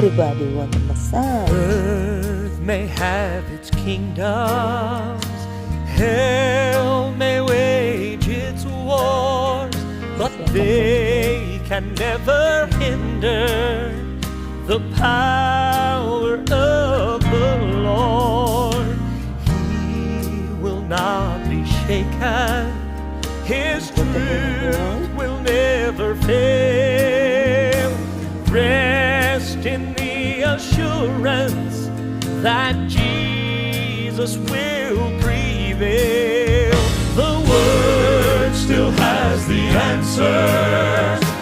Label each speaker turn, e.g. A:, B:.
A: everybody want a massage.
B: Earth may have its kingdoms, hell may wage its wars, but they can never hinder the power of the Lord. He will not be shaken, His truth will never fail. Rest in the assurance that Jesus will prevail. The Word still has the answer.